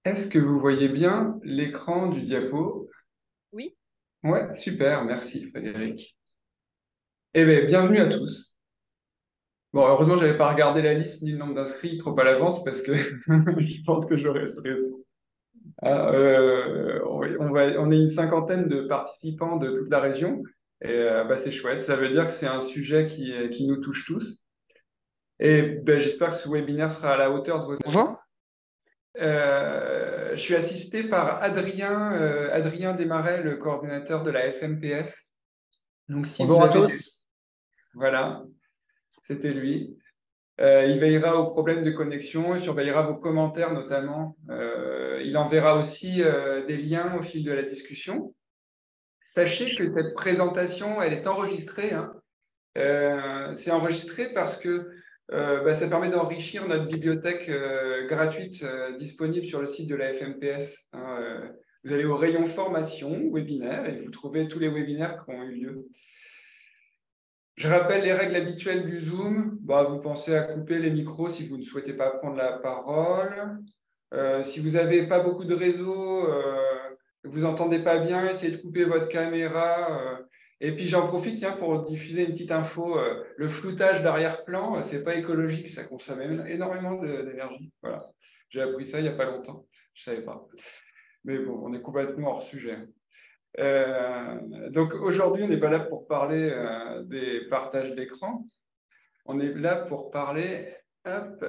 Est-ce que vous voyez bien l'écran du diapo? Oui, Ouais, super, merci Frédéric. Eh bien, bienvenue à tous. Bon, heureusement, j'avais pas regardé la liste ni le nombre d'inscrits trop à l'avance parce que je pense que j'aurais stressé. On est une cinquantaine de participants de toute la région et bah, c'est chouette. Ça veut dire que c'est un sujet qui nous touche tous. Et ben, j'espère que ce webinaire sera à la hauteur de vos attentes. Je suis assisté par Adrien Desmarais, le coordinateur de la FMPS. Donc, si vous Bonjour à avez tous. Voilà, c'était lui. Il veillera aux problèmes de connexion, il surveillera vos commentaires notamment. Il enverra aussi des liens au fil de la discussion. Sachez que cette présentation, elle est enregistrée, hein. C'est enregistré parce que bah, ça permet d'enrichir notre bibliothèque gratuite disponible sur le site de la FMPS, hein. Vous allez au rayon formation, webinaire, et vous trouvez tous les webinaires qui ont eu lieu. Je rappelle les règles habituelles du Zoom. Bah, vous pensez à couper les micros si vous ne souhaitez pas prendre la parole. Si vous n'avez pas beaucoup de réseau, que vous n'entendez pas bien, essayez de couper votre caméra. Et puis j'en profite tiens, pour diffuser une petite info. Le floutage d'arrière-plan, c'est pas écologique, ça consomme énormément d'énergie. Voilà. J'ai appris ça il n'y a pas longtemps. Je ne savais pas. Mais bon, on est complètement hors sujet. Donc aujourd'hui, on n'est pas là pour parler des partages d'écran, on est là pour parler hop,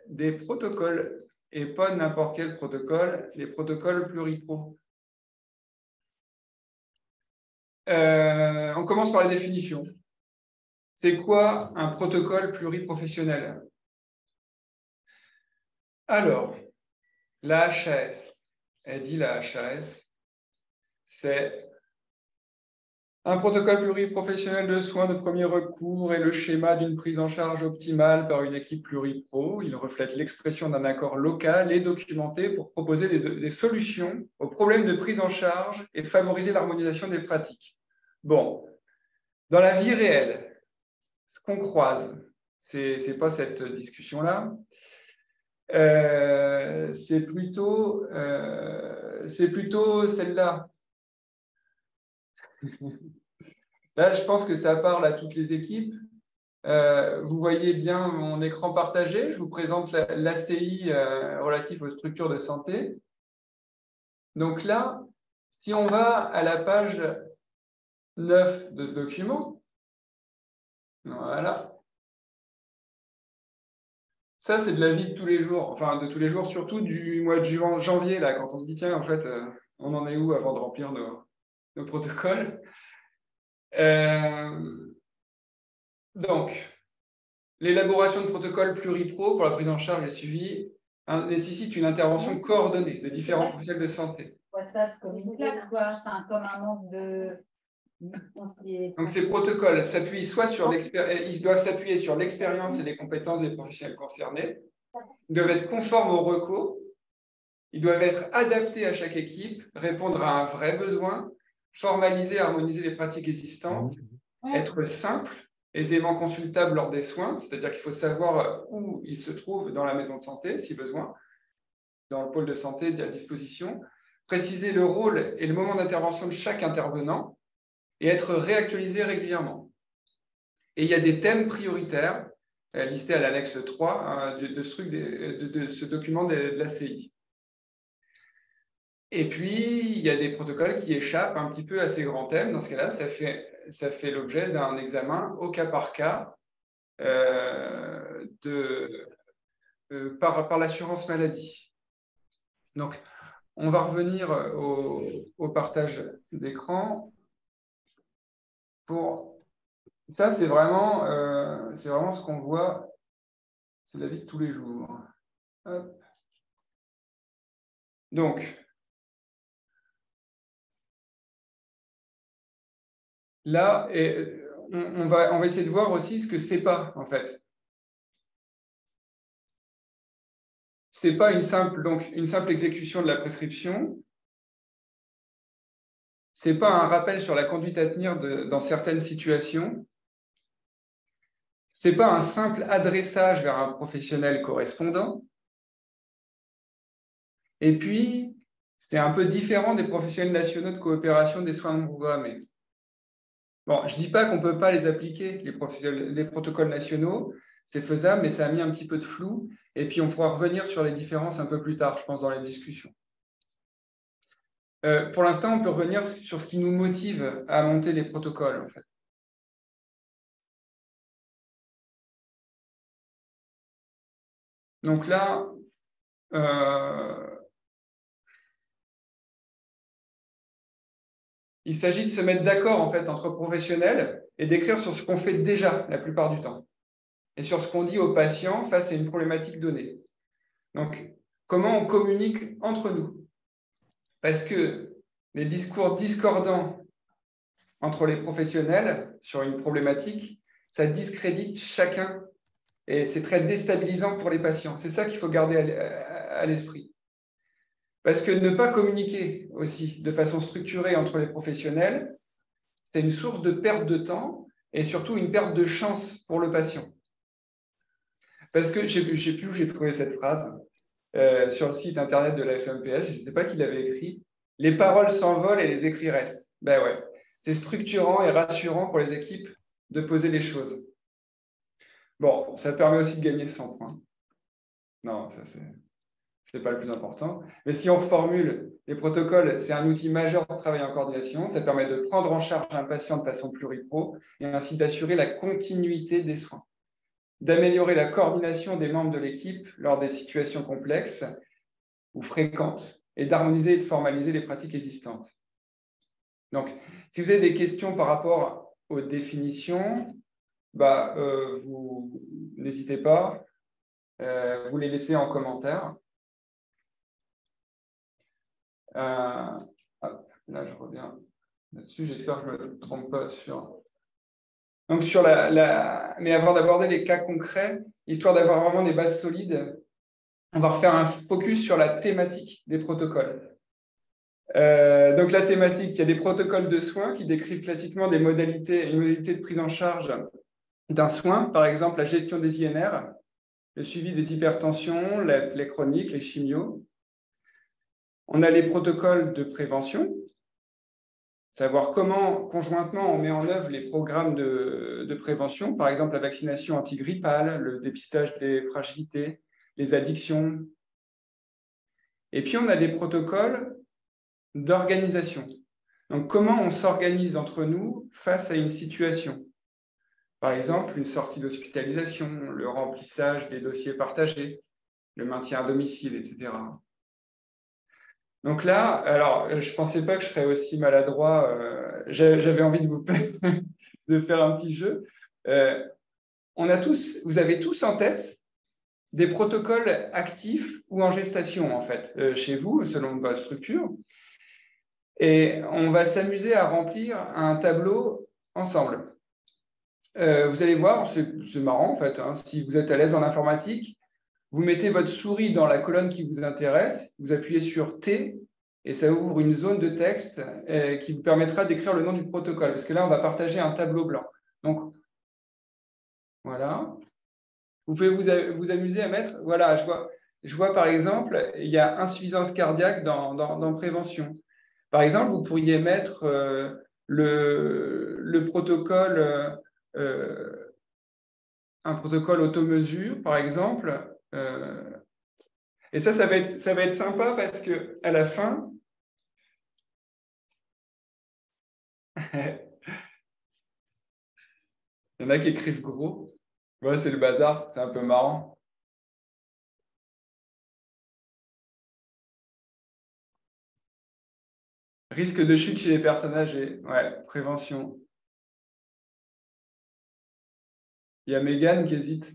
des protocoles, et pas n'importe quel protocole, les protocoles pluripro. On commence par les définitions. C'est quoi un protocole pluriprofessionnel? Alors, la HAS, elle dit la HAS, c'est un protocole pluriprofessionnel de soins de premier recours est le schéma d'une prise en charge optimale par une équipe pluripro. Il reflète l'expression d'un accord local et documenté pour proposer des solutions aux problèmes de prise en charge et favoriser l'harmonisation des pratiques. Bon, dans la vie réelle, ce qu'on croise, c'est pas cette discussion-là, c'est plutôt celle-là. Là, je pense que ça parle à toutes les équipes. Vous voyez bien mon écran partagé. Je vous présente l'ACI relative aux structures de santé. Donc là, si on va à la page 9 de ce document, voilà. Ça, c'est de la vie de tous les jours, enfin de tous les jours, surtout du mois de janvier, là, quand on se dit, tiens, en fait, on en est où avant de remplir nos protocoles. Donc, l'élaboration de protocoles pluripro pour la prise en charge et suivi nécessite une intervention coordonnée de différents professionnels de santé. WhatsApp communiquer quoi, enfin, comme un manque de conseiller. Donc, ces protocoles s'appuient soit sur ils doivent s'appuyer sur l'expérience et les compétences des professionnels concernés, ils doivent être conformes aux recos, ils doivent être adaptés à chaque équipe, répondre à un vrai besoin, formaliser et harmoniser les pratiques existantes, être simples, aisément consultables lors des soins, c'est-à-dire qu'il faut savoir où ils se trouvent dans la maison de santé, si besoin, dans le pôle de santé à disposition, préciser le rôle et le moment d'intervention de chaque intervenant et être réactualisé régulièrement. Et il y a des thèmes prioritaires listés à l'annexe 3 hein, de ce document de l'ACI. Et puis, il y a des protocoles qui échappent un petit peu à ces grands thèmes. Dans ce cas-là, ça fait l'objet d'un examen au cas par cas par l'assurance maladie. Donc, on va revenir au partage d'écran. Ça, c'est vraiment ce qu'on voit, c'est la vie de tous les jours. Hop. Donc, là, on va essayer de voir aussi ce que c'est pas, en fait. C'est pas une simple exécution de la prescription. C'est pas un rappel sur la conduite à tenir dans certaines situations. C'est pas un simple adressage vers un professionnel correspondant. Et puis, c'est un peu différent des professionnels nationaux de coopération des soins non programmés. Bon, je ne dis pas qu'on ne peut pas les appliquer, les protocoles nationaux, c'est faisable, mais ça a mis un petit peu de flou. Et puis, on pourra revenir sur les différences un peu plus tard, je pense, dans les discussions. Pour l'instant, on peut revenir sur ce qui nous motive à monter les protocoles, en fait. Donc là, il s'agit de se mettre d'accord en fait entre professionnels et d'écrire sur ce qu'on fait déjà la plupart du temps et sur ce qu'on dit aux patients face à une problématique donnée. Donc, comment on communique entre nous? Parce que les discours discordants entre les professionnels sur une problématique, ça discrédite chacun et c'est très déstabilisant pour les patients. C'est ça qu'il faut garder à l'esprit. Parce que ne pas communiquer aussi de façon structurée entre les professionnels, c'est une source de perte de temps et surtout une perte de chance pour le patient. Parce que je ne sais plus où j'ai trouvé cette phrase, sur le site internet de la FMPS, je ne sais pas qui l'avait écrit, « Les paroles s'envolent et les écrits restent ». Ben ouais, c'est structurant et rassurant pour les équipes de poser les choses. Bon, ça permet aussi de gagner 100 points. Non, ça c'est pas le plus important. Mais si on reformule, les protocoles, c'est un outil majeur pour travailler en coordination. Ça permet de prendre en charge un patient de façon pluripro et ainsi d'assurer la continuité des soins, d'améliorer la coordination des membres de l'équipe lors des situations complexes ou fréquentes et d'harmoniser et de formaliser les pratiques existantes. Donc, si vous avez des questions par rapport aux définitions, vous n'hésitez pas, vous les laissez en commentaire. Là, je reviens là-dessus. J'espère que je ne me trompe pas sur. Donc, mais avant d'aborder les cas concrets, histoire d'avoir vraiment des bases solides, on va refaire un focus sur la thématique des protocoles. Donc, la thématique, il y a des protocoles de soins qui décrivent classiquement une modalité de prise en charge d'un soin, par exemple la gestion des INR, le suivi des hypertensions, les chroniques, les chimios. On a les protocoles de prévention, savoir comment, conjointement, on met en œuvre les programmes de prévention, par exemple la vaccination antigrippale, le dépistage des fragilités, les addictions. Et puis, on a des protocoles d'organisation. Donc, comment on s'organise entre nous face à une situation? Par exemple, une sortie d'hospitalisation, le remplissage des dossiers partagés, le maintien à domicile, etc. Donc là, alors, je ne pensais pas que je serais aussi maladroit. J'avais envie de vous de faire un petit jeu. Vous avez tous en tête des protocoles actifs ou en gestation, en fait, chez vous, selon votre structure. Et on va s'amuser à remplir un tableau ensemble. Vous allez voir, c'est marrant, en fait, hein, si vous êtes à l'aise en informatique, vous mettez votre souris dans la colonne qui vous intéresse, vous appuyez sur T, et ça ouvre une zone de texte qui vous permettra d'écrire le nom du protocole. Parce que là, on va partager un tableau blanc. Donc, voilà. Vous pouvez vous amuser à mettre... Voilà, je vois par exemple, il y a insuffisance cardiaque dans prévention. Par exemple, vous pourriez mettre le protocole, un protocole automesure, par exemple. Et ça va être sympa parce qu'à la fin, il y en a qui écrivent gros. Ouais, c'est le bazar, c'est un peu marrant. Risque de chute chez les personnes âgées. Ouais, prévention. Il y a Mégane qui hésite.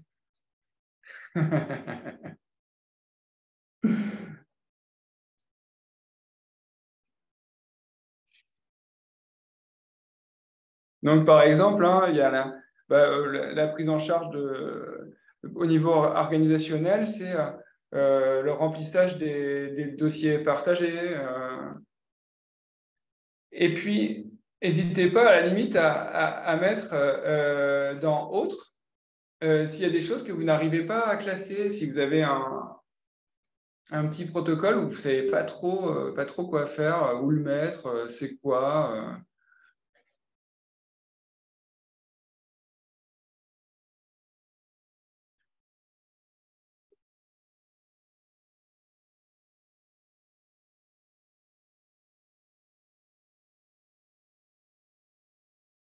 Donc, par exemple, hein, il y a la prise en charge au niveau organisationnel, c'est le remplissage des dossiers partagés. Et puis, n'hésitez pas à la limite à mettre dans autres s'il y a des choses que vous n'arrivez pas à classer, si vous avez un petit protocole où vous ne savez pas trop quoi faire, où le mettre, c'est quoi.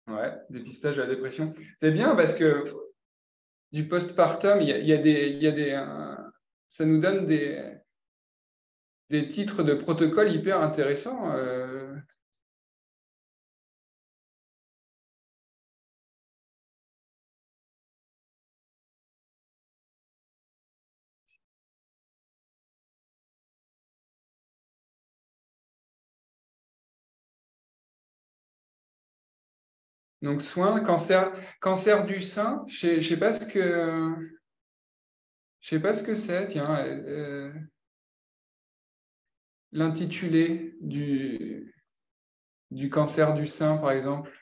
Ouais, dépistage de la dépression. C'est bien parce que du postpartum, ça nous donne des titres de protocole hyper intéressants. Donc, soins, cancer du sein, je sais pas je sais pas ce que c'est, tiens, l'intitulé du cancer du sein, par exemple.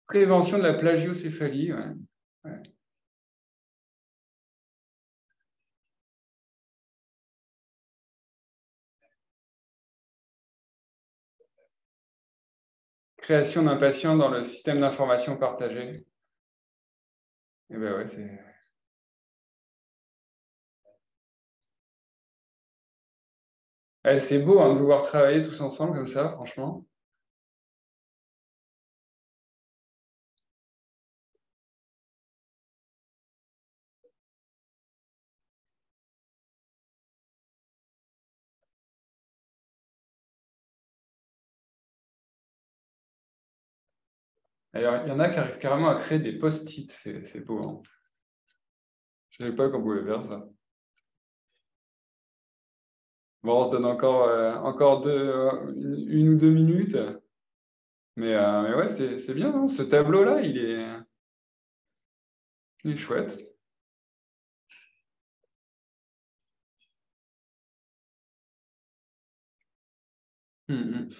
Prévention de la plagiocéphalie, ouais. Ouais. Création d'un patient dans le système d'information partagé. Et ben ouais, c'est beau hein, de pouvoir travailler tous ensemble comme ça, franchement. D'ailleurs, il y en a qui arrivent carrément à créer des post-it, c'est beau. Hein. Je ne savais pas qu'on pouvait faire ça. Bon, on se donne encore une ou deux minutes. Mais ouais, c'est bien, hein. Ce tableau-là, il est chouette. Mhm.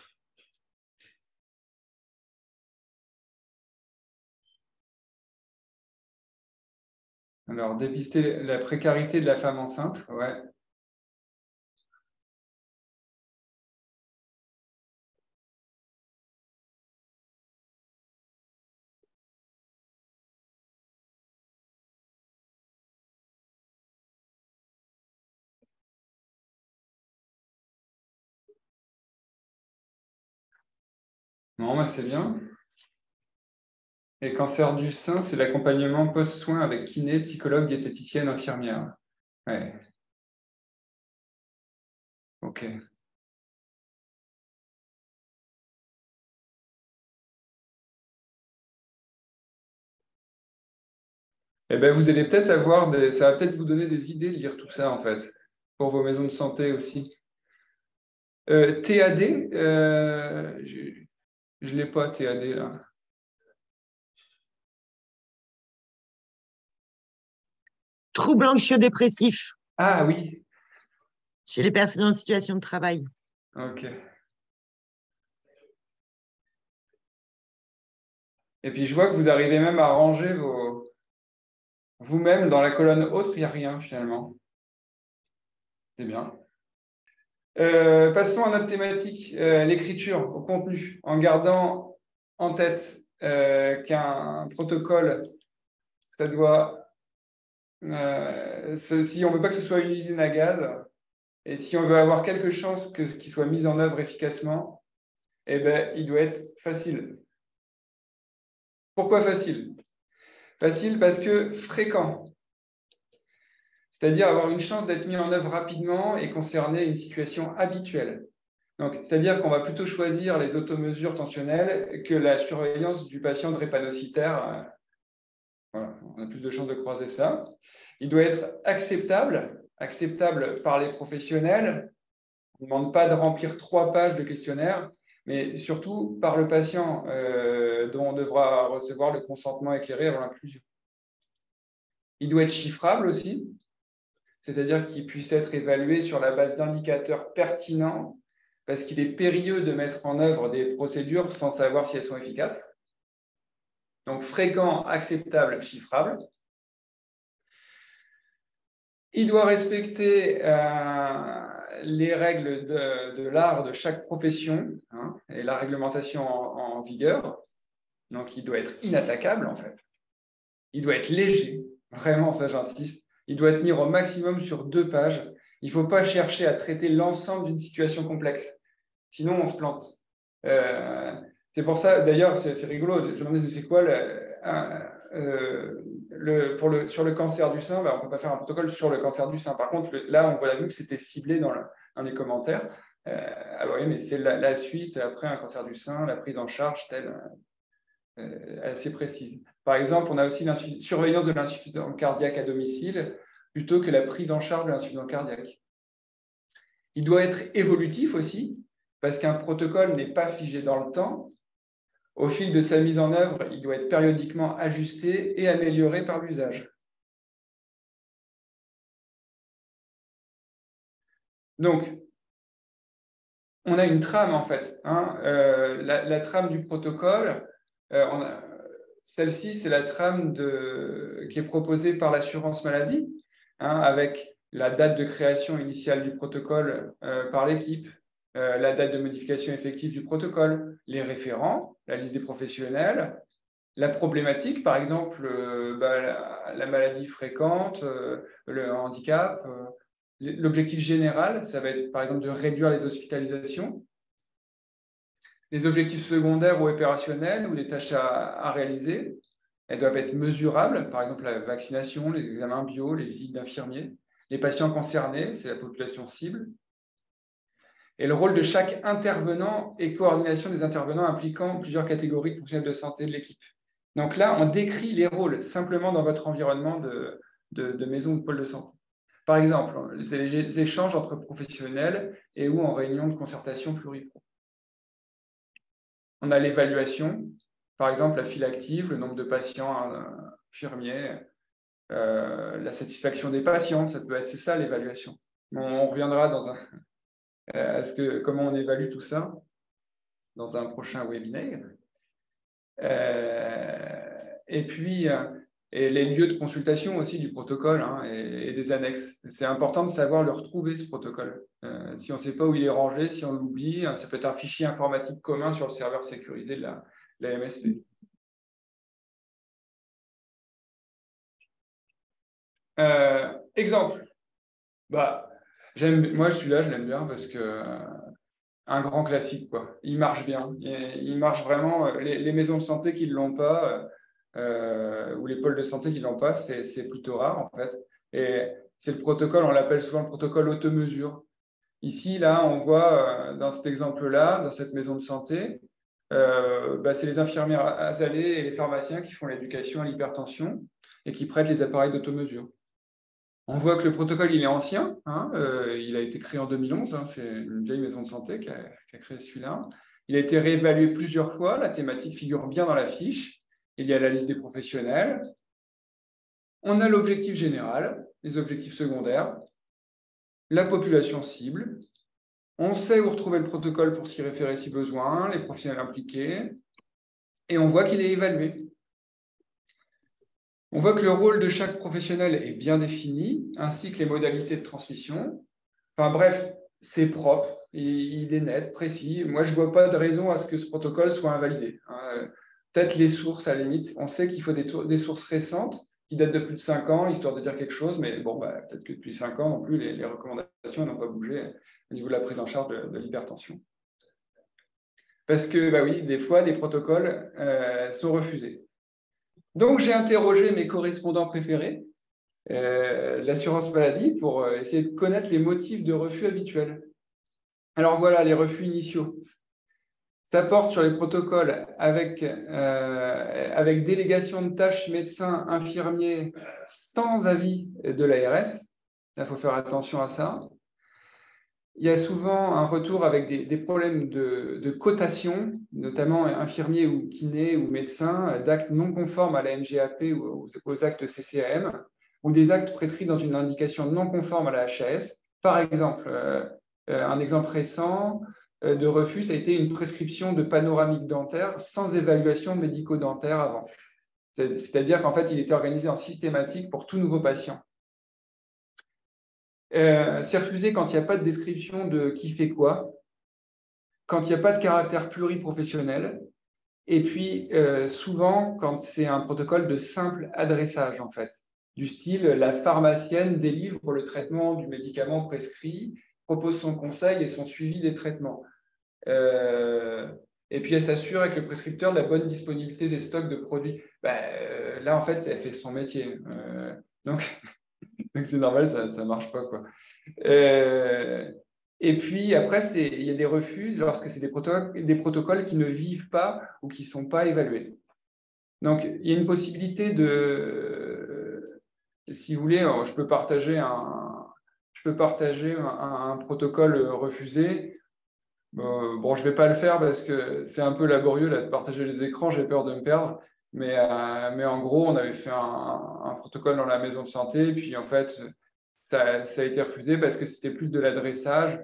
Alors, dépister la précarité de la femme enceinte, ouais. Non, mais c'est bien. Et cancer du sein, c'est l'accompagnement post-soin avec kiné, psychologue, diététicienne, infirmière. Ouais, ok. Eh bien, vous allez peut-être ça va peut-être vous donner des idées de lire tout ça, en fait, pour vos maisons de santé aussi. TAD, je ne l'ai pas, TAD, là. Troubles anxio-dépressifs Ah oui, chez les personnes en situation de travail. ok. Et puis, je vois que vous arrivez même à ranger vous-même dans la colonne autre, il n'y a rien, finalement. C'est bien. Passons à notre thématique, l'écriture, au contenu, en gardant en tête qu'un protocole, ça doit, si on ne veut pas que ce soit une usine à gaz, et si on veut avoir quelque chose qui soit mis en œuvre efficacement, eh ben, il doit être facile. Pourquoi facile? Facile parce que fréquent, c'est-à-dire avoir une chance d'être mis en œuvre rapidement et concerner une situation habituelle. Donc, c'est-à-dire qu'on va plutôt choisir les automesures tensionnelles que la surveillance du patient drépanocytaire. Voilà, on a plus de chances de croiser ça. Il doit être acceptable par les professionnels. On ne demande pas de remplir 3 pages de questionnaire, mais surtout par le patient dont on devra recevoir le consentement éclairé avant l'inclusion. Il doit être chiffrable aussi, c'est-à-dire qu'il puisse être évalué sur la base d'indicateurs pertinents, parce qu'il est périlleux de mettre en œuvre des procédures sans savoir si elles sont efficaces. Donc, fréquent, acceptable, chiffrable. Il doit respecter les règles de l'art de chaque profession, hein, et la réglementation en vigueur. Donc, il doit être inattaquable, en fait. Il doit être léger. Vraiment, ça, j'insiste. Il doit tenir au maximum sur 2 pages. Il ne faut pas chercher à traiter l'ensemble d'une situation complexe. Sinon, on se plante. C'est pour ça, d'ailleurs, c'est rigolo. Je me demandais, c'est quoi sur le cancer du sein, on ne peut pas faire un protocole sur le cancer du sein. Par contre, là, on voit que c'était ciblé dans les commentaires. Ah oui, mais c'est la suite après un cancer du sein, la prise en charge telle assez précise. Par exemple, on a aussi la surveillance de l'insuffisance cardiaque à domicile plutôt que la prise en charge de l'insuffisance cardiaque. Il doit être évolutif aussi, parce qu'un protocole n'est pas figé dans le temps. Au fil de sa mise en œuvre, il doit être périodiquement ajusté et amélioré par l'usage. Donc, on a une trame en fait. Hein, la trame du protocole, celle-ci, c'est la trame qui est proposée par l'assurance maladie, hein, avec la date de création initiale du protocole par l'équipe, la date de modification effective du protocole, les référents, la liste des professionnels, la problématique, par exemple, la maladie fréquente, le handicap. L'objectif général, ça va être, par exemple, de réduire les hospitalisations. Les objectifs secondaires ou opérationnels ou les tâches à réaliser, elles doivent être mesurables, par exemple la vaccination, les examens bio, les visites d'infirmiers. Les patients concernés, c'est la population cible. Et le rôle de chaque intervenant et coordination des intervenants impliquant plusieurs catégories de professionnels de santé de l'équipe. Donc là, on décrit les rôles simplement dans votre environnement de maison ou de pôle de santé. Par exemple, c'est les échanges entre professionnels et ou en réunion de concertation pluripro. On a l'évaluation, par exemple la file active, le nombre de patients infirmiers, la satisfaction des patients, c'est ça l'évaluation. On reviendra à comment on évalue tout ça dans un prochain webinaire. Et puis, et les lieux de consultation aussi du protocole, hein, et des annexes. C'est important de savoir le retrouver, ce protocole. Si on ne sait pas où il est rangé, si on l'oublie, ça peut être un fichier informatique commun sur le serveur sécurisé de la MSP. Exemple. Moi, celui-là, je l'aime bien parce que un grand classique, quoi. Il marche bien. Il marche vraiment. Les maisons de santé qui ne l'ont pas, ou les pôles de santé qui ne l'ont pas, c'est plutôt rare, en fait. Et c'est le protocole, on l'appelle souvent le protocole auto-mesure. Ici, là, on voit dans cet exemple-là, dans cette maison de santé, c'est les infirmières azalées et les pharmaciens qui font l'éducation à l'hypertension et qui prêtent les appareils d'auto-mesure. On voit que le protocole, il est ancien, hein, il a été créé en 2011, hein, c'est une vieille maison de santé qui a créé celui-là. Il a été réévalué plusieurs fois, la thématique figure bien dans la fiche. Il y a la liste des professionnels. On a l'objectif général, les objectifs secondaires, la population cible. On sait où retrouver le protocole pour s'y référer si besoin, les professionnels impliqués. Et on voit qu'il est évalué. On voit que le rôle de chaque professionnel est bien défini, ainsi que les modalités de transmission. Enfin bref, c'est propre, il est net, précis. Moi, je ne vois pas de raison à ce que ce protocole soit invalidé. Peut-être les sources, à la limite. On sait qu'il faut des sources récentes qui datent de plus de 5 ans, histoire de dire quelque chose, mais bon, peut-être que depuis 5 ans non plus, les recommandations n'ont pas bougé au niveau de la prise en charge de l'hypertension. Parce que, oui, des fois, des protocoles sont refusés. Donc, j'ai interrogé mes correspondants préférés, l'assurance maladie, pour essayer de connaître les motifs de refus habituels. Alors voilà, les refus initiaux. Ça porte sur les protocoles avec délégation de tâches médecins, infirmiers, sans avis de l'ARS. Là, il faut faire attention à ça. Il y a souvent un retour avec des problèmes de cotation, notamment infirmiers ou kinés ou médecins, d'actes non conformes à la NGAP ou aux actes CCAM, ou des actes prescrits dans une indication non conforme à la HAS. Par exemple, un exemple récent de refus, ça a été une prescription de panoramique dentaire sans évaluation médico-dentaire avant. C'est-à-dire qu'en fait, il était organisé en systématique pour tout nouveau patient. C'est refusé quand il n'y a pas de description de qui fait quoi, quand il n'y a pas de caractère pluriprofessionnel, et puis souvent quand c'est un protocole de simple adressage, en fait, du style la pharmacienne délivre le traitement du médicament prescrit, propose son conseil et son suivi des traitements. Et puis elle s'assure avec le prescripteur de la bonne disponibilité des stocks de produits. Là, en fait, elle fait son métier. Donc, c'est normal, ça ne marche pas, quoi. Et puis après, il y a des refus lorsque c'est des protocoles qui ne vivent pas ou qui ne sont pas évalués. Donc, il y a une possibilité de, si vous voulez, je peux partager un protocole refusé. Bon, je ne vais pas le faire parce que c'est un peu laborieux là, de partager les écrans, j'ai peur de me perdre. Mais en gros, on avait fait un protocole dans la maison de santé, puis en fait, ça a été refusé parce que c'était plus de l'adressage,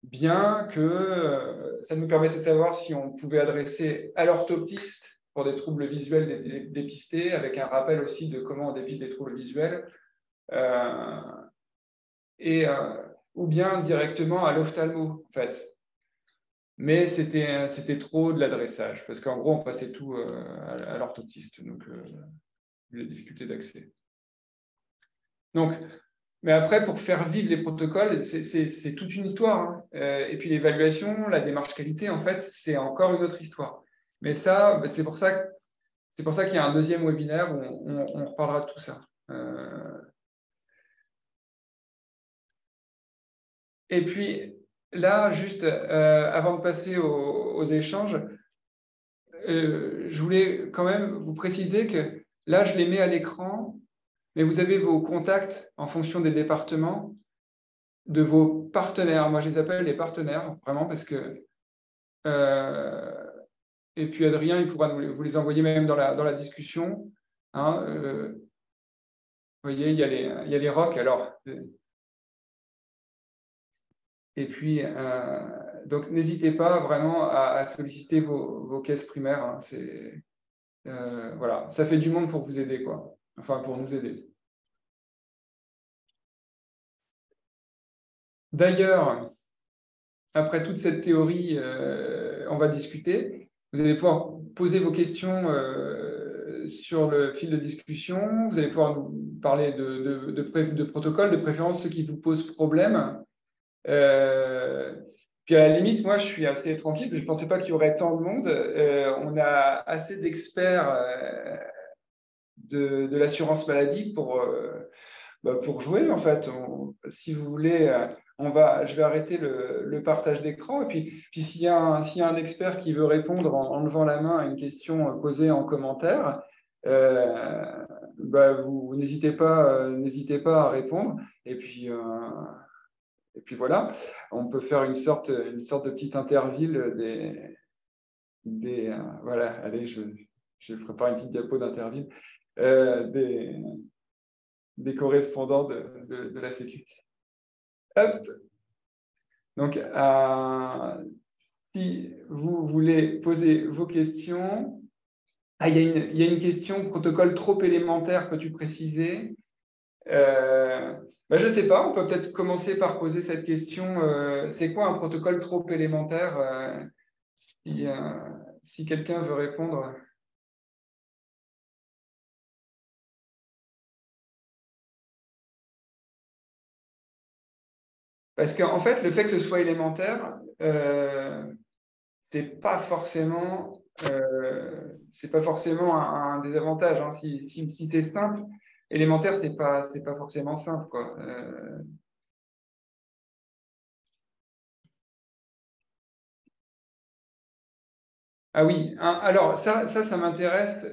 bien que ça nous permettait de savoir si on pouvait adresser à l'orthoptiste pour des troubles visuels dépistés, avec un rappel aussi de comment on dépiste des troubles visuels, ou bien directement à l'ophtalmo, en fait. Mais c'était trop de l'adressage, parce qu'en gros, on passait tout à l'orthoptiste, donc les difficultés d'accès. Donc, mais après, pour faire vivre les protocoles, c'est toute une histoire, hein. Et puis l'évaluation, la démarche qualité, en fait, c'est encore une autre histoire. Mais ça, c'est pour ça qu'il y a un deuxième webinaire où on reparlera de tout ça. Et puis là, juste avant de passer aux échanges, je voulais quand même vous préciser que là, je les mets à l'écran, mais vous avez vos contacts en fonction des départements, de vos partenaires. Moi, je les appelle les partenaires, vraiment, parce que... et puis Adrien, il pourra vous les envoyer même dans la discussion. Hein, vous voyez, il y a les ROC, alors... Et puis, donc, n'hésitez pas vraiment à solliciter vos caisses primaires. Hein, voilà, ça fait du monde pour vous aider, quoi. Enfin, pour nous aider. D'ailleurs, après toute cette théorie, on va discuter. Vous allez pouvoir poser vos questions sur le fil de discussion. Vous allez pouvoir nous parler de protocoles, de préférence ceux qui vous posent problème. Puis à la limite, moi, je suis assez tranquille. Je ne pensais pas qu'il y aurait tant de monde. On a assez d'experts de l'assurance maladie pour jouer, en fait. Si vous voulez, je vais arrêter le partage d'écran. Et puis s'il y a un expert qui veut répondre en levant la main à une question posée en commentaire, vous n'hésitez pas à répondre. Et puis voilà, on peut faire une sorte de petite interville voilà, allez, je prépare une petite diapo d'interville, des correspondants de la Sécu. Hop. Donc, si vous voulez poser vos questions, il y a une question, protocole trop élémentaire, peux-tu préciser? Je ne sais pas, on peut peut-être commencer par poser cette question. C'est quoi un protocole trop élémentaire? Si quelqu'un veut répondre. Parce qu'en fait, le fait que ce soit élémentaire, c'est pas forcément un désavantage, hein. Si c'est simple, élémentaire, c'est pas forcément simple, quoi. Ah oui, hein, alors ça m'intéresse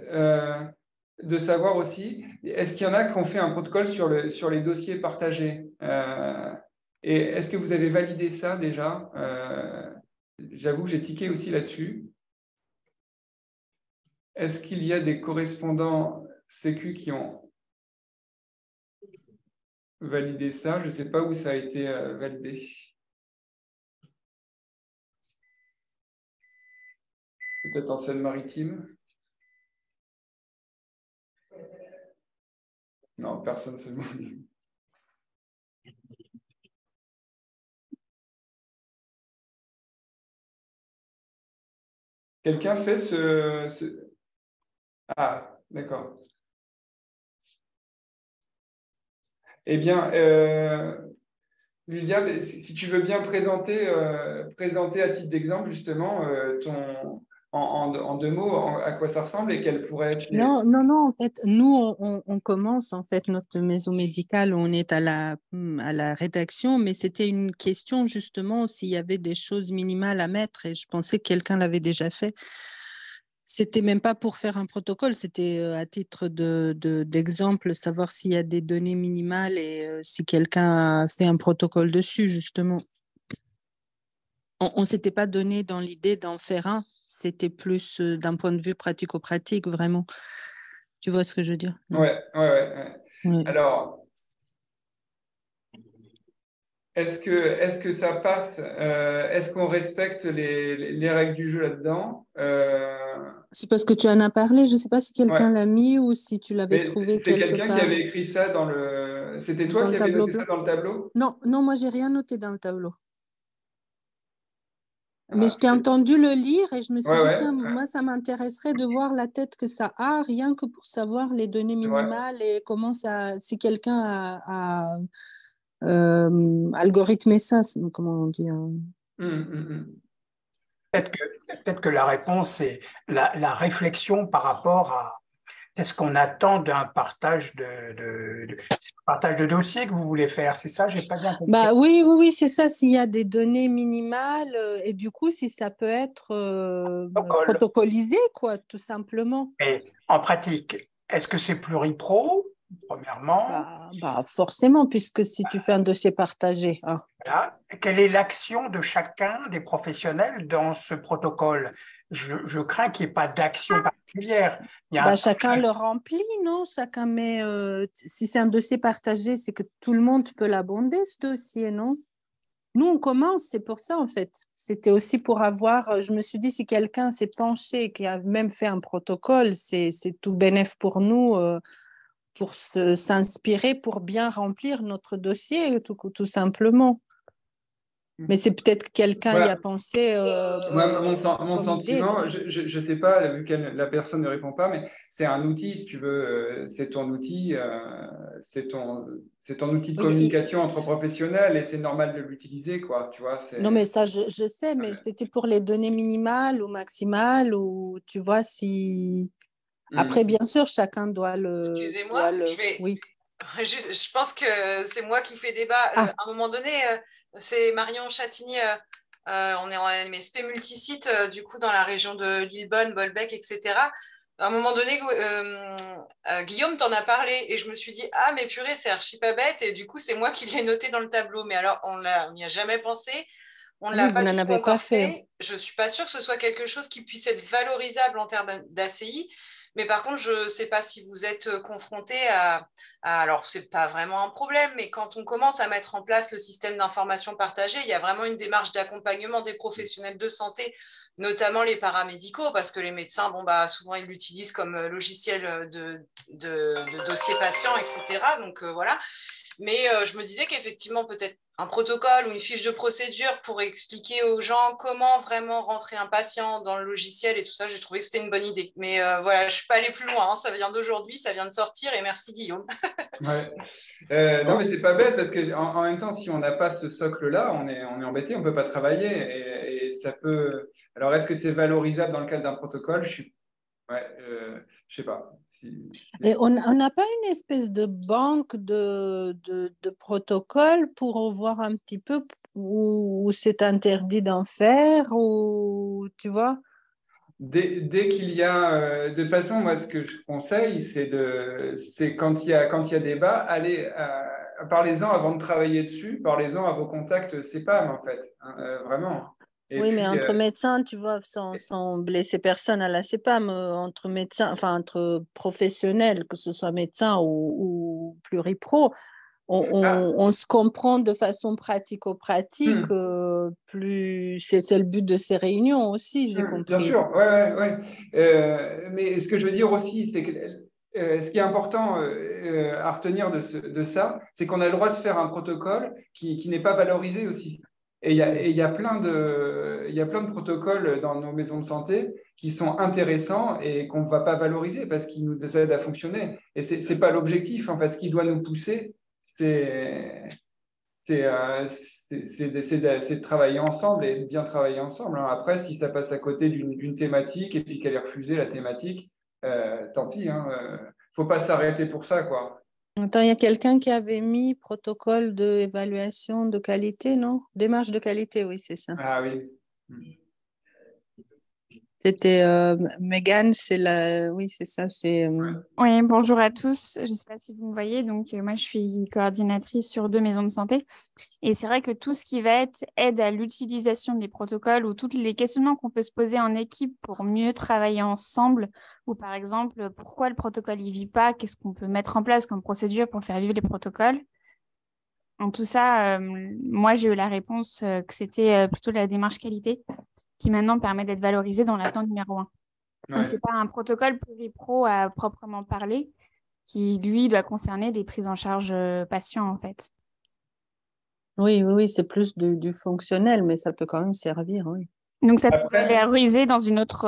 de savoir aussi, est-ce qu'il y en a qui ont fait un protocole sur les dossiers partagés? Et est-ce que vous avez validé ça déjà? J'avoue que j'ai tiqué aussi là-dessus. Est-ce qu'il y a des correspondants Sécu qui ont validé ça? Je ne sais pas où ça a été validé. Peut-être en Seine-Maritime. Non, personne se mouille. Quelqu'un fait Ah, d'accord. Eh bien, Lulia, si tu veux bien présenter à titre d'exemple, justement, en 2 mots, à quoi ça ressemble et quelles pourraient être les… Non, non, non, en fait, nous, on commence, en fait, notre maison médicale, on est à la rédaction, mais c'était une question, justement, s'il y avait des choses minimales à mettre, et je pensais que quelqu'un l'avait déjà fait. C'était même pas pour faire un protocole, c'était à titre d'exemple, savoir s'il y a des données minimales et si quelqu'un a fait un protocole dessus, justement. On ne s'était pas donné dans l'idée d'en faire un, c'était plus d'un point de vue pratico-pratique, vraiment. Tu vois ce que je veux dire? Ouais. Ouais. Alors, est-ce que ça passe est-ce qu'on respecte les règles du jeu là-dedans C'est parce que tu en as parlé, je ne sais pas si quelqu'un Ouais. l'a mis ou si tu l'avais Mais trouvé c'est quelque quelqu'un qui part avait écrit ça dans le… C'était toi dans qui le avais tableau noté blanc. ça dans le tableau? Non, non, moi, j'ai rien noté dans le tableau. Mais Ah, je t'ai entendu le lire et je me suis dit, ouais, tiens, moi, ça m'intéresserait de voir la tête que ça a, rien que pour savoir les données c'est vrai. minimales et comment ça, si quelqu'un a algorithmé ça, comment on dit. Hum. Peut-être que la réponse est la réflexion par rapport à ce qu'on attend d'un partage de dossier que vous voulez faire. C'est ça, j'ai pas bien compris. Bah oui, c'est ça. S'il y a des données minimales et du coup, si ça peut être Protocole. protocolisé, quoi, tout simplement. Mais en pratique, est-ce que c'est pluripro, premièrement? Bah forcément, puisque si tu fais un dossier partagé. Hein. Voilà. Quelle est l'action de chacun des professionnels dans ce protocole? Je crains qu'il n'y ait pas d'action particulière. Il y a Bah, chacun le remplit, non? Chacun met. Si c'est un dossier partagé, c'est que tout le monde peut l'abonder, ce dossier, non? Nous, on commence, c'est pour ça, en fait. C'était aussi pour avoir. Je me suis dit, si quelqu'un s'est penché, qui a même fait un protocole, c'est tout bénef pour nous, pour s'inspirer, pour bien remplir notre dossier, tout simplement. Mais c'est peut-être que quelqu'un y a pensé. Moi, mon comme idée. sentiment, je ne sais pas, vu que la personne ne répond pas, mais c'est un outil, si tu veux, c'est ton outil, c'est ton outil de communication entre professionnels et c'est normal de l'utiliser, quoi, tu vois. Non, mais ça, je sais, mais c'était pour les données minimales ou maximales, ou tu vois, si. Après, bien sûr, chacun doit le. Excusez-moi, Oui. Je pense que c'est moi qui fais débat. À un moment donné, c'est Marion Chatigny. On est en MSP multisite, du coup, dans la région de Lillebonne, Bolbec, etc. À un moment donné, Guillaume t'en a parlé et je me suis dit, ah, mais purée, c'est archi pas bête. Et du coup, c'est moi qui l'ai noté dans le tableau. Mais alors, on n'y a jamais pensé. On ne l'a vous pas n'en du tout avez encore pas fait. fait. Je ne suis pas sûre que ce soit quelque chose qui puisse être valorisable en termes d'ACI. Mais par contre, je ne sais pas si vous êtes confronté alors, ce n'est pas vraiment un problème, mais quand on commence à mettre en place le système d'information partagée, il y a vraiment une démarche d'accompagnement des professionnels de santé, notamment les paramédicaux, parce que les médecins, bon, bah, souvent, ils l'utilisent comme logiciel de dossier patient, etc. Donc, voilà. Mais je me disais qu'effectivement, peut-être un protocole ou une fiche de procédure pour expliquer aux gens comment vraiment rentrer un patient dans le logiciel et tout ça, j'ai trouvé que c'était une bonne idée. Mais voilà, je ne suis pas allée plus loin, hein. Ça vient d'aujourd'hui, ça vient de sortir et merci Guillaume. Ouais. Non, mais c'est pas bête parce qu'en même temps, si on n'a pas ce socle-là, on est embêté, on ne peut pas travailler et ça peut… Alors, est-ce que c'est valorisable dans le cadre d'un protocole? Je sais pas. Et on n'a pas une espèce de banque de protocoles pour voir un petit peu où c'est interdit d'en faire, ou tu vois? Dès qu'il y a, de toute façon, moi, ce que je conseille, c'est quand il y a débat, parlez-en avant de travailler dessus, parlez-en à vos contacts CEPAM, en fait, hein, vraiment. Et Oui, mais puis, entre médecins, tu vois, sans blesser personne à la CEPAM, entre médecins, enfin entre professionnels, que ce soit médecin ou pluripro, on se comprend de façon pratico-pratique. C'est le but de ces réunions aussi, j'ai compris. Bien sûr, ouais. Mais ce que je veux dire aussi, c'est que ce qui est important à retenir de ça, c'est qu'on a le droit de faire un protocole qui n'est pas valorisé aussi. Et il y a plein de protocoles dans nos maisons de santé qui sont intéressants et qu'on ne va pas valoriser parce qu'ils nous aident à fonctionner. Et ce n'est pas l'objectif, en fait. Ce qui doit nous pousser, c'est de travailler ensemble et de bien travailler ensemble. Après, si ça passe à côté d'une thématique et puis qu'elle est refusée, la thématique, tant pis. Faut pas s'arrêter pour ça, quoi. Attends, il y a quelqu'un qui avait mis protocole d'évaluation de qualité, non? Démarche de qualité, oui, c'est ça. Ah oui. C'était Megan, oui, c'est ça. Oui, bonjour à tous. Je ne sais pas si vous me voyez. Donc, moi, je suis coordinatrice sur 2 maisons de santé. Et c'est vrai que tout ce qui va être aide à l'utilisation des protocoles ou tous les questionnements qu'on peut se poser en équipe pour mieux travailler ensemble, ou par exemple, pourquoi le protocole ne vit pas, qu'est-ce qu'on peut mettre en place comme procédure pour faire vivre les protocoles. En tout ça, moi, j'ai eu la réponse que c'était plutôt la démarche qualité qui maintenant permet d'être valorisée dans l'attente numéro 1. Ouais. Donc, ce n'est pas un protocole pluripro à proprement parler qui, lui, doit concerner des prises en charge patients, en fait. Oui, c'est plus du fonctionnel, mais ça peut quand même servir, oui. Donc, ça peut être valorisé dans une autre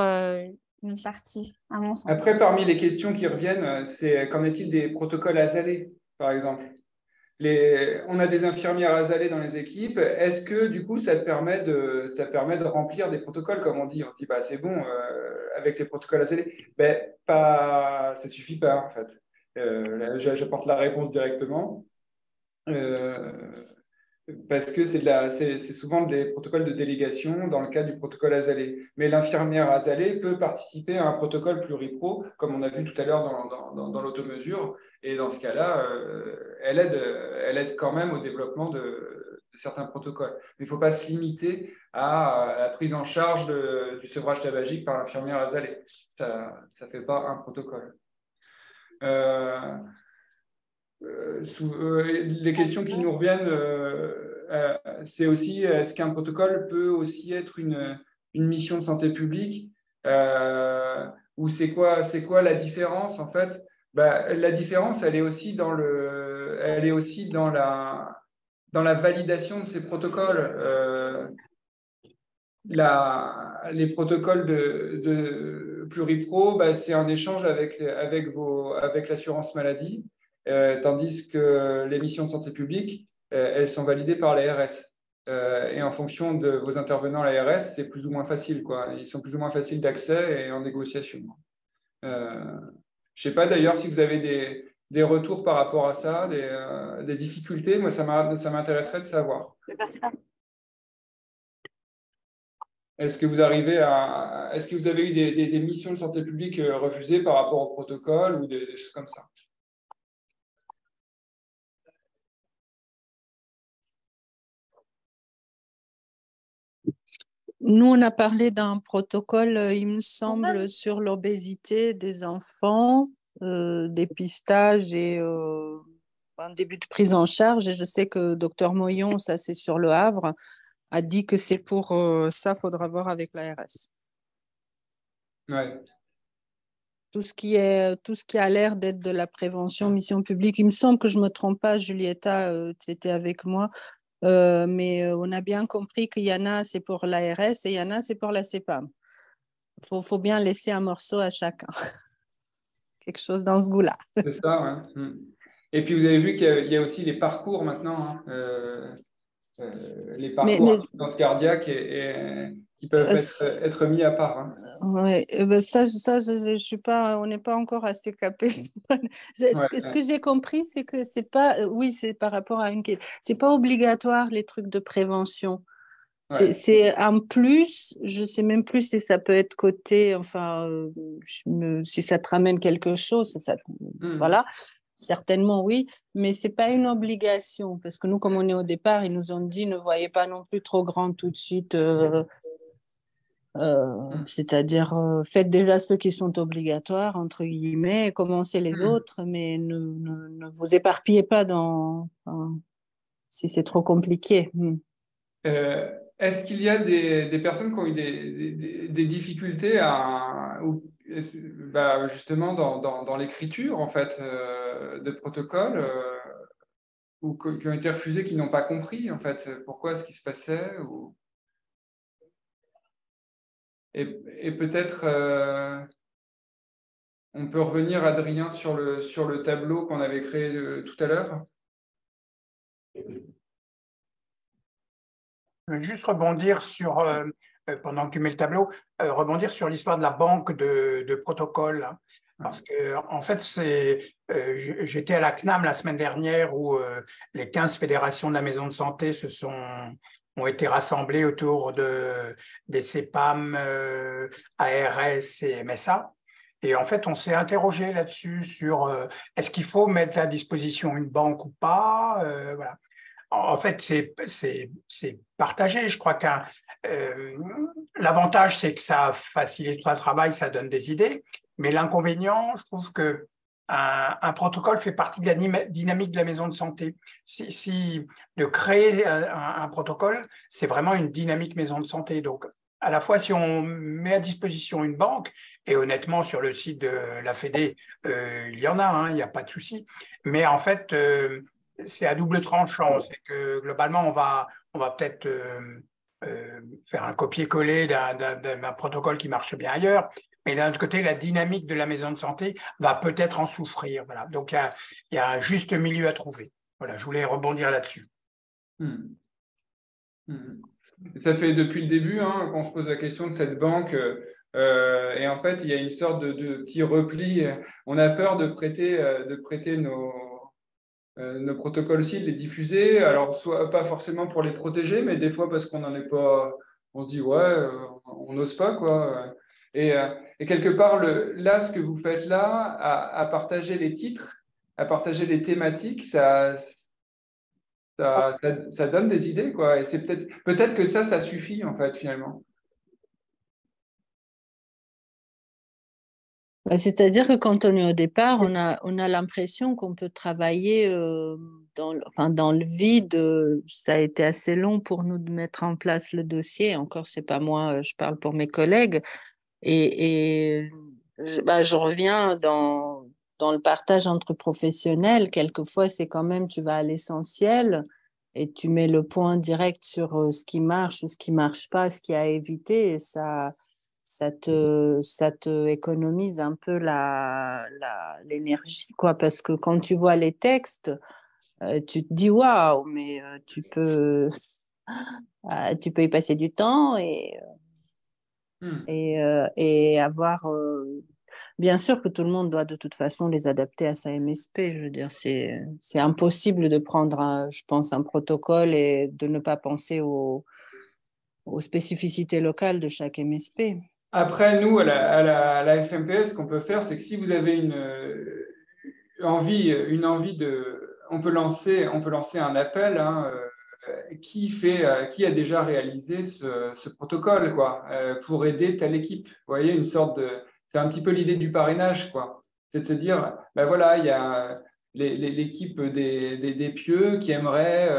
partie, à mon sens. Après, parmi les questions qui reviennent, c'est qu'en est-il des protocoles azalés, par exemple? On a des infirmières azalées dans les équipes. Est-ce que, du coup, ça permet de remplir des protocoles, comme on dit? On dit, bah, c'est bon, avec les protocoles azalés. Ben, ça ne suffit pas, en fait. Là, j'apporte la réponse directement. Parce que c'est souvent des protocoles de délégation dans le cadre du protocole azalé. Mais l'infirmière azalée peut participer à un protocole pluripro, comme on a vu tout à l'heure dans l'automesure. Et dans ce cas-là, elle aide quand même au développement de certains protocoles. Mais il ne faut pas se limiter à la prise en charge du sevrage tabagique par l'infirmière azalée. Ça ne fait pas un protocole. Les questions qui nous reviennent, c'est aussi, est-ce qu'un protocole peut aussi être une mission de santé publique ou c'est quoi la différence en fait? La différence, elle est aussi dans la validation de ces protocoles. Les protocoles de pluripro, c'est un échange avec l'assurance maladie. Tandis que les missions de santé publique, elles sont validées par l'ARS. Et en fonction de vos intervenants à l'ARS, c'est plus ou moins facile, quoi. Ils sont plus ou moins faciles d'accès et en négociation. Je ne sais pas d'ailleurs si vous avez des retours par rapport à ça, des difficultés. Moi, ça m'intéresserait de savoir. Est-ce que vous avez eu des missions de santé publique refusées par rapport au protocole ou des choses comme ça? Nous, on a parlé d'un protocole, il me semble, sur l'obésité des enfants, dépistage et un début de prise en charge. Et je sais que Dr Moyon, ça c'est sur Le Havre, a dit que c'est pour ça, il faudra voir avec l'ARS. Ouais. Tout ce qui a l'air d'être de la prévention, mission publique, il me semble que je ne me trompe pas, Julietta, tu étais avec moi. Mais on a bien compris qu'il y en a, c'est pour l'ARS et il y en a, c'est pour la CEPAM. Faut bien laisser un morceau à chacun. Quelque chose dans ce goût-là. C'est ça, ouais. Et puis, vous avez vu qu'il y a aussi les parcours maintenant, les parcours d'assistance cardiaque qui peuvent être mis à part. Hein. Oui, ça je suis pas, on n'est pas encore assez capé. Ce que j'ai compris, c'est que c'est pas, oui, c'est par rapport à c'est pas obligatoire les trucs de prévention. Ouais. C'est un plus, je sais même plus si ça peut être coté, enfin, si ça te ramène quelque chose, voilà. Certainement, oui, mais ce n'est pas une obligation, parce que nous, comme on est au départ, ils nous ont dit ne voyez pas non plus trop grand tout de suite, c'est-à-dire faites déjà ceux qui sont obligatoires, entre guillemets, et commencez les autres, mais ne vous éparpillez pas si c'est trop compliqué. Est-ce qu'il y a des personnes qui ont eu des difficultés justement dans l'écriture en fait de protocoles ou qui ont été refusés, qui n'ont pas compris en fait pourquoi ce qui se passait et peut-être on peut revenir, Adrien, sur le tableau qu'on avait créé tout à l'heure. Je veux juste rebondir sur, pendant que tu mets le tableau, rebondir sur l'histoire de la banque de protocoles. Hein. Parce que, en fait, j'étais à la CNAM la semaine dernière où les 15 fédérations de la maison de santé ont été rassemblées autour des CEPAM, ARS et MSA. Et en fait, on s'est interrogé là-dessus sur est-ce qu'il faut mettre à disposition une banque ou pas, voilà. En fait, c'est partagé. Je crois que l'avantage, c'est que ça facilite le travail, ça donne des idées. Mais l'inconvénient, je trouve que un protocole fait partie de la dynamique de la maison de santé. Si de créer un protocole, c'est vraiment une dynamique maison de santé. Donc, à la fois, si on met à disposition une banque, et honnêtement, sur le site de la Fédé, il y en a, hein, il n'y a pas de souci. Mais en fait, c'est à double tranchant. C'est que globalement, on va peut-être faire un copier-coller d'un protocole qui marche bien ailleurs. Mais d'un autre côté, la dynamique de la maison de santé va peut-être en souffrir. Voilà. Donc, il y a un juste milieu à trouver. Voilà, je voulais rebondir là-dessus. Ça fait depuis le début qu'on se pose la question de cette banque. Et en fait, il y a une sorte de petit repli. On a peur de prêter nos protocoles aussi, de les diffuser. Alors, soit pas forcément pour les protéger, mais des fois parce qu'on n'en est pas. On se dit, ouais, on n'ose pas, quoi. Et quelque part, là, ce que vous faites là, à partager les titres, à partager les thématiques, ça donne des idées, quoi. Et c'est peut-être que ça suffit, en fait, finalement. C'est-à-dire que quand on est au départ, on a l'impression qu'on peut travailler dans le vide. Ça a été assez long pour nous de mettre en place le dossier. Encore, c'est pas moi, je parle pour mes collègues. Et je reviens dans le partage entre professionnels. Quelquefois, c'est quand même, tu vas à l'essentiel et tu mets le point direct sur ce qui marche ou ce qui marche pas, ce qui a à éviter. Et ça te économise un peu l'énergie, quoi. Parce que quand tu vois les textes, tu te dis waouh, mais tu peux y passer du temps et avoir. Bien sûr que tout le monde doit de toute façon les adapter à sa MSP. Je veux dire, c'est impossible de prendre, je pense, un protocole et de ne pas penser aux spécificités locales de chaque MSP. Après, nous, à la FMPS, ce qu'on peut faire, c'est que si vous avez une envie on peut lancer un appel. Qui a déjà réalisé ce protocole, quoi, pour aider telle équipe. Vous voyez, c'est un petit peu l'idée du parrainage, quoi. C'est de se dire, ben voilà, il y a l'équipe des pieux qui aimerait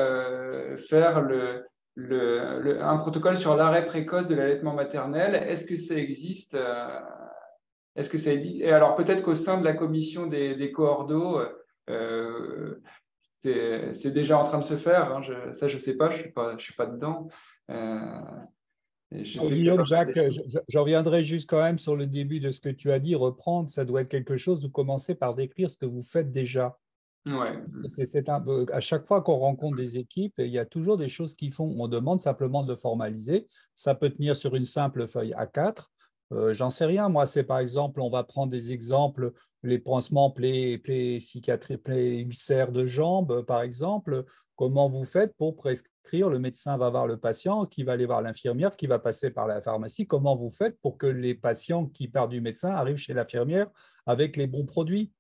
faire un protocole sur l'arrêt précoce de l'allaitement maternel. Est-ce que ça existe Est-ce que ça existe Et alors peut-être qu'au sein de la commission des coordos, c'est déjà en train de se faire. Hein. Ça, je ne sais pas, je suis pas dedans. Guillaume, Jacques, je reviendrai juste quand même sur le début de ce que tu as dit. Reprendre, ça doit être quelque chose. Vous commencez par décrire ce que vous faites déjà. Ouais. À chaque fois qu'on rencontre des équipes, il y a toujours des choses qui font. On demande simplement de le formaliser. Ça peut tenir sur une simple feuille A4. J'en sais rien. Moi, c'est par exemple, on va prendre des exemples, les pansements, plaies ulcères de jambes, par exemple. Comment vous faites pour prescrire? Le médecin va voir le patient, qui va aller voir l'infirmière, qui va passer par la pharmacie. Comment vous faites pour que les patients qui partent du médecin arrivent chez l'infirmière avec les bons produits?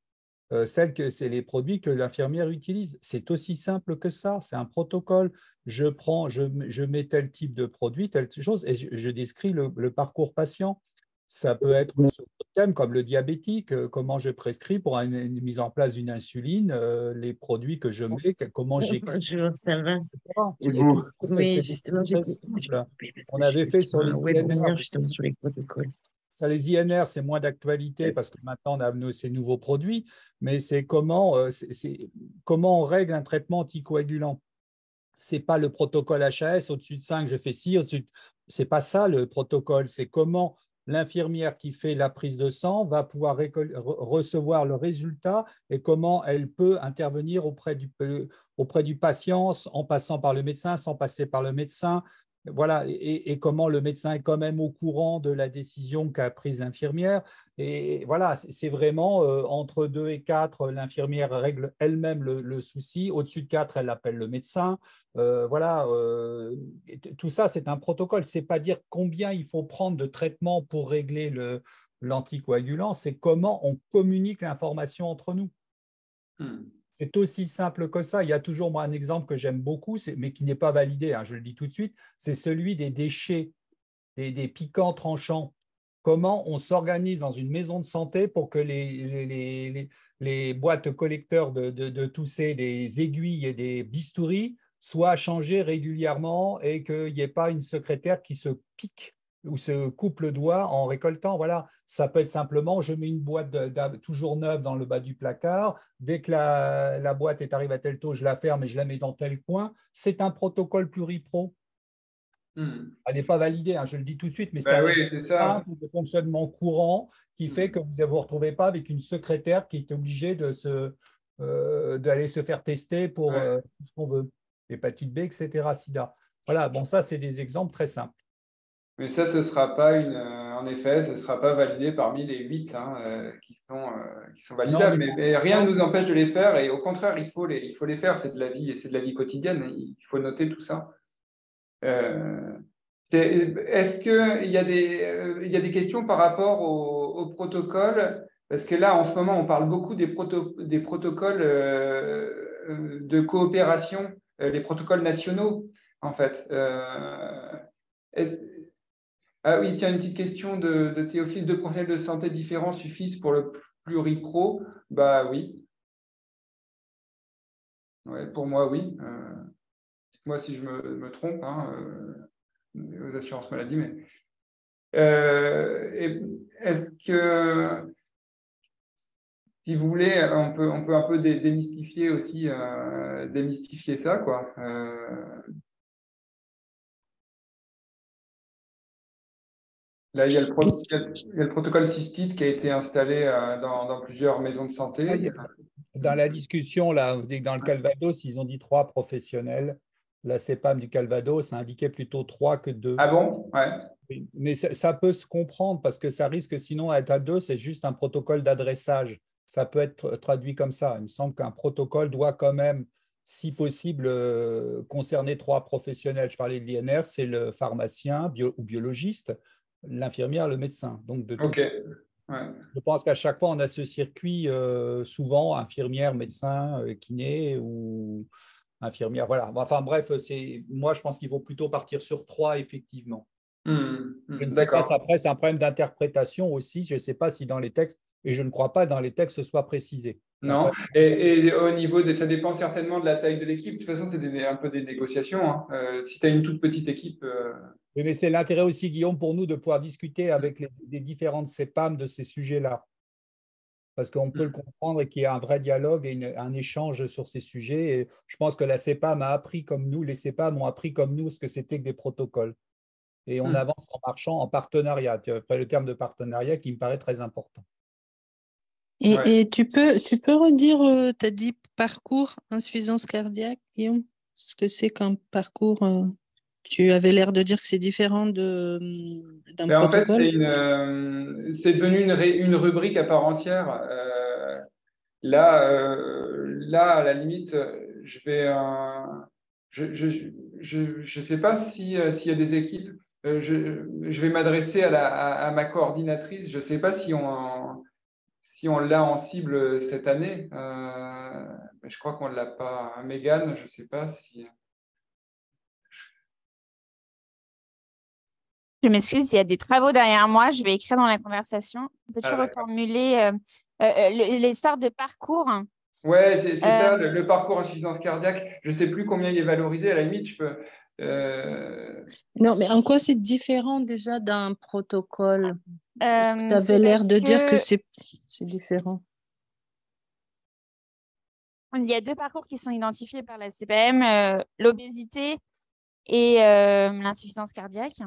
C'est les produits que l'infirmière utilise. C'est aussi simple que ça. C'est un protocole. Je mets tel type de produit, telle chose, et je décris le parcours patient. Ça peut être sur d'autres thèmes comme le diabétique, comment je prescris pour une mise en place d'une insuline, les produits que je mets, comment j'écris. Bonjour, ça va? Et vous? Oui, justement, On avait fait sur les revenir justement sur les protocoles. Ça, les INR, c'est moins d'actualité parce que maintenant, on a ces nouveaux produits, mais c'est comment on règle un traitement anticoagulant. Ce n'est pas le protocole HAS, au-dessus de 5, je fais ci, ce n'est pas ça le protocole, c'est comment l'infirmière qui fait la prise de sang va pouvoir recevoir le résultat et comment elle peut intervenir auprès du patient en passant par le médecin, sans passer par le médecin. Voilà, et comment le médecin est quand même au courant de la décision qu'a prise l'infirmière. Et voilà, c'est vraiment entre 2 et 4, l'infirmière règle elle-même le souci. Au-dessus de 4, elle appelle le médecin. Voilà, tout ça, c'est un protocole. Ce n'est pas dire combien il faut prendre de traitement pour régler l'anticoagulant, c'est comment on communique l'information entre nous. C'est aussi simple que ça. Il y a toujours, moi, un exemple que j'aime beaucoup, mais qui n'est pas validé, hein, je le dis tout de suite, c'est celui des déchets, des piquants tranchants. Comment on s'organise dans une maison de santé pour que les boîtes collecteurs de tousser, des aiguilles et des bistouris soient changées régulièrement et qu'il n'y ait pas une secrétaire qui se pique ou se coupe le doigt en récoltant. Voilà, ça peut être simplement, je mets une boîte toujours neuve dans le bas du placard. Dès que la boîte est arrivée à tel taux, je la ferme et je la mets dans tel coin. C'est un protocole pluripro. Elle n'est pas validée, hein, je le dis tout de suite, mais c'est un exemple de fonctionnement courant qui fait que vous ne vous retrouvez pas avec une secrétaire qui est obligée d'aller se faire tester pour tout ce qu'on veut, hépatite B, etc., sida. Voilà, bon, ça, c'est des exemples très simples. Mais ça, ce sera pas en effet, ce ne sera pas validé parmi les 8 qui sont validables. Non, mais rien ne nous empêche de les faire. Et au contraire, il faut les faire. C'est de la vie et c'est de la vie quotidienne. Il faut noter tout ça. Est-ce qu'il y a des questions par rapport au protocole? Parce que là, en ce moment, on parle beaucoup des protocoles de coopération, les protocoles nationaux, en fait. Ah oui, tiens, une petite question de Théophile. 2 professionnels de santé différents suffisent pour le pluripro? Bah oui. Ouais, pour moi, oui. Moi, si je me trompe, hein, aux assurances maladie, mais est-ce que, si vous voulez, on peut un peu démystifier aussi, démystifier ça, quoi. Là, il y a le protocole cystite qui a été installé dans plusieurs maisons de santé. Dans la discussion, là, dans le Calvados, ils ont dit 3 professionnels. La CEPAM du Calvados a indiqué plutôt 3 que 2. Ah bon? Ouais. Oui, mais ça peut se comprendre parce que ça risque sinon d'être à 2, c'est juste un protocole d'adressage. Ça peut être traduit comme ça. Il me semble qu'un protocole doit quand même, si possible, concerner 3 professionnels. Je parlais de l'INR, c'est le pharmacien ou biologiste, l'infirmière, le médecin. Donc, je pense qu'à chaque fois, on a ce circuit, souvent infirmière, médecin, kiné ou infirmière. Voilà. Enfin bref, moi, je pense qu'il faut plutôt partir sur 3, effectivement. Je ne sais pas, après, c'est un problème d'interprétation aussi. Je ne sais pas si dans les textes, et je ne crois pas dans les textes, ce soit précisé. Non, et au niveau ça dépend certainement de la taille de l'équipe. De toute façon, c'est un peu des négociations. Hein. Si tu as une toute petite équipe. Oui, mais c'est l'intérêt aussi, Guillaume, pour nous de pouvoir discuter avec les différentes CEPAM de ces sujets-là. Parce qu'on peut le comprendre et qu'il y a un vrai dialogue et un échange sur ces sujets. Et je pense que la CEPAM a appris comme nous, les CEPAM ont appris comme nous ce que c'était que des protocoles. Et on avance en marchant en partenariat. Après le terme de partenariat qui me paraît très important. Et tu peux redire, tu as dit parcours insuffisance cardiaque, Guillaume? Ce que c'est qu'un parcours tu avais l'air de dire que c'est différent d'un protocole. En fait, c'est devenu une rubrique à part entière. Là, à la limite, je vais. Je sais pas s'il y a des équipes. Je vais m'adresser à ma coordinatrice. Je ne sais pas si on l'a en cible cette année. Mais je crois qu'on ne l'a pas. Mégane, je ne sais pas si. Je m'excuse, il y a des travaux derrière moi. Je vais écrire dans la conversation. Peux-tu reformuler l'histoire de parcours? Ouais, c'est ça, le parcours insuffisance cardiaque. Je ne sais plus combien il est valorisé. À la limite, je peux. Non, mais en quoi c'est différent déjà d'un protocole? Parce que tu avais l'air de dire que c'est différent. Il y a 2 parcours qui sont identifiés par la CPM, l'obésité et l'insuffisance cardiaque.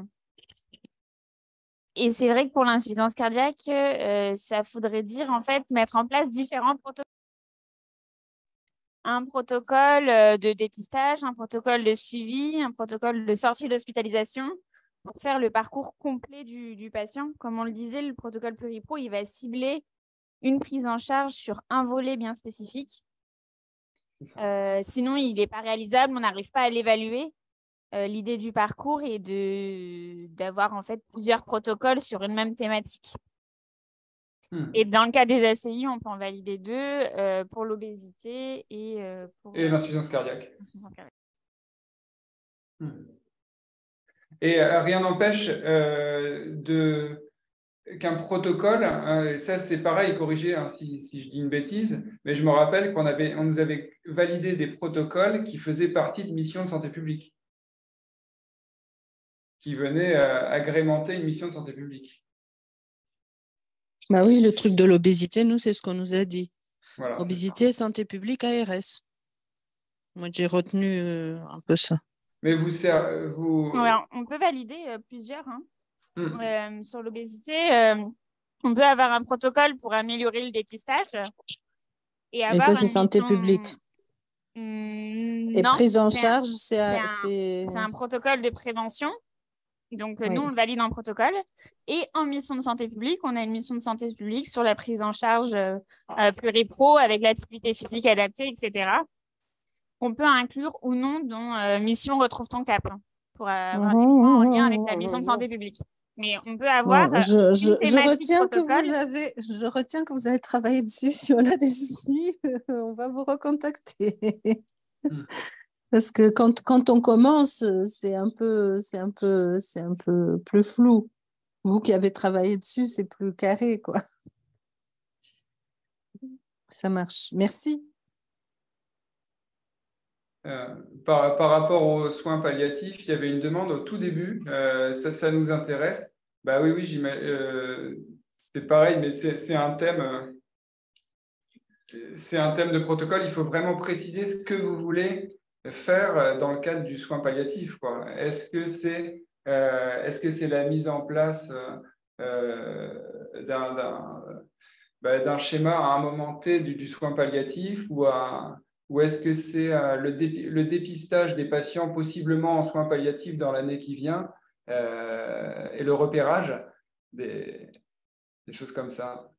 Et c'est vrai que pour l'insuffisance cardiaque, ça faudrait dire en fait mettre en place différents protocoles. Un protocole de dépistage, un protocole de suivi, un protocole de sortie d'hospitalisation pour faire le parcours complet du patient. Comme on le disait, le protocole Pluripro, il va cibler une prise en charge sur un volet bien spécifique. Sinon, il n'est pas réalisable, on n'arrive pas à l'évaluer. L'idée du parcours est d'avoir en fait plusieurs protocoles sur une même thématique. Et dans le cas des ACI, on peut en valider 2 pour l'obésité et pour l'insuffisance cardiaque. Hmm. Et rien n'empêche qu'un protocole, et ça c'est pareil, corrigé si je dis une bêtise, mais je me rappelle qu'on nous avait validé des protocoles qui faisaient partie de missions de santé publique, qui venaient agrémenter une mission de santé publique. Bah oui, le truc de l'obésité, nous, c'est ce qu'on nous a dit. Voilà, obésité, santé publique, ARS. Moi, j'ai retenu un peu ça. Mais vous... Ouais, on peut valider plusieurs. Sur l'obésité, on peut avoir un protocole pour améliorer le dépistage. Et ça, c'est santé publique. Et non, prise en charge, c'est un protocole de prévention. Donc, nous, on le valide en protocole. Et en mission de santé publique, on a une mission de santé publique sur la prise en charge pluripro avec l'activité physique adaptée, etc. On peut inclure ou non dans mission Retrouve ton cap pour avoir des points en lien avec la mission de santé publique. Mais on peut avoir je retiens que vous avez travaillé dessus. Si on a des soucis, on va vous recontacter. Parce que quand on commence, c'est un peu plus flou. Vous qui avez travaillé dessus, c'est plus carré, quoi. Ça marche. Merci. Par rapport aux soins palliatifs, il y avait une demande au tout début. Ça nous intéresse. Bah oui, c'est pareil, mais c'est un thème. C'est un thème de protocole. Il faut vraiment préciser ce que vous voulez faire dans le cadre du soin palliatif, quoi. Est-ce que c'est la mise en place d'un schéma à un moment T du soin palliatif ou est-ce que c'est le dépistage des patients possiblement en soins palliatifs dans l'année qui vient et le repérage des choses comme ça.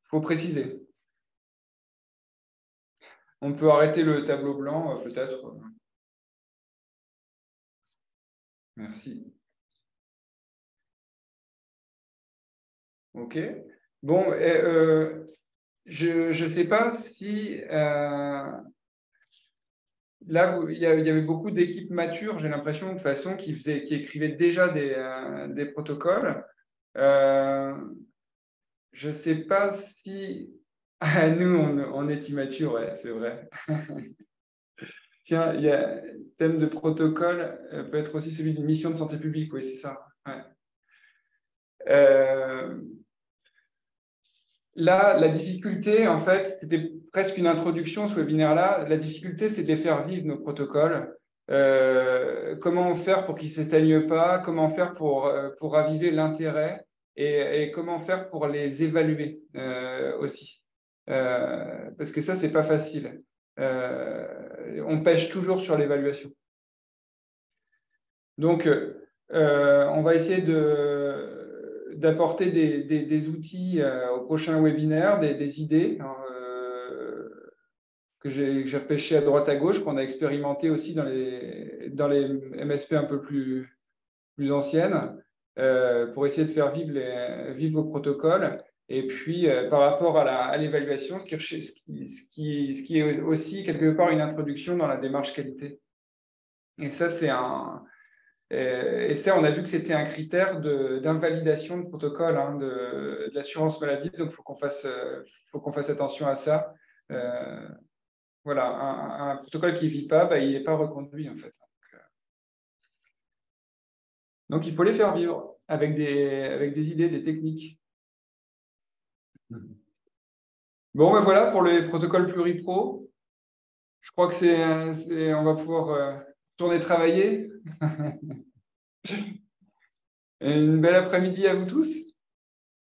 Faut préciser. On peut arrêter le tableau blanc, peut-être. Merci. OK. Bon, je ne sais pas si... là, il y avait beaucoup d'équipes matures, j'ai l'impression, de toute façon, qui écrivaient déjà des protocoles. Je ne sais pas si... nous, on est immature, ouais, c'est vrai. Tiens, il y a le thème de protocole peut être aussi celui d'une mission de santé publique, oui, c'est ça. Ouais. Là, la difficulté, en fait, c'était presque une introduction, ce webinaire-là. La difficulté, c'est de les faire vivre, nos protocoles. Comment faire pour qu'ils ne s'éteignent pas? Comment faire pour raviver l'intérêt? Et comment faire pour les évaluer aussi? Parce que ça, ce n'est pas facile. On pêche toujours sur l'évaluation. Donc, on va essayer d'apporter des outils au prochain webinaire, des idées que j'ai repêchées à droite à gauche, qu'on a expérimenté aussi dans les MSP un peu plus anciennes, pour essayer de faire vivre vos protocoles. Et puis, par rapport à l'évaluation, ce qui est aussi quelque part une introduction dans la démarche qualité. Et ça, on a vu que c'était un critère d'invalidation de protocole de l'assurance maladie, donc il faut qu'on fasse attention à ça. Voilà, un protocole qui ne vit pas, il n'est pas reconduit en fait. Donc, il faut les faire vivre avec des idées, des techniques. Bon, ben voilà pour les protocoles pluripro. Je crois que on va pouvoir tourner travailler. Une belle après-midi à vous tous.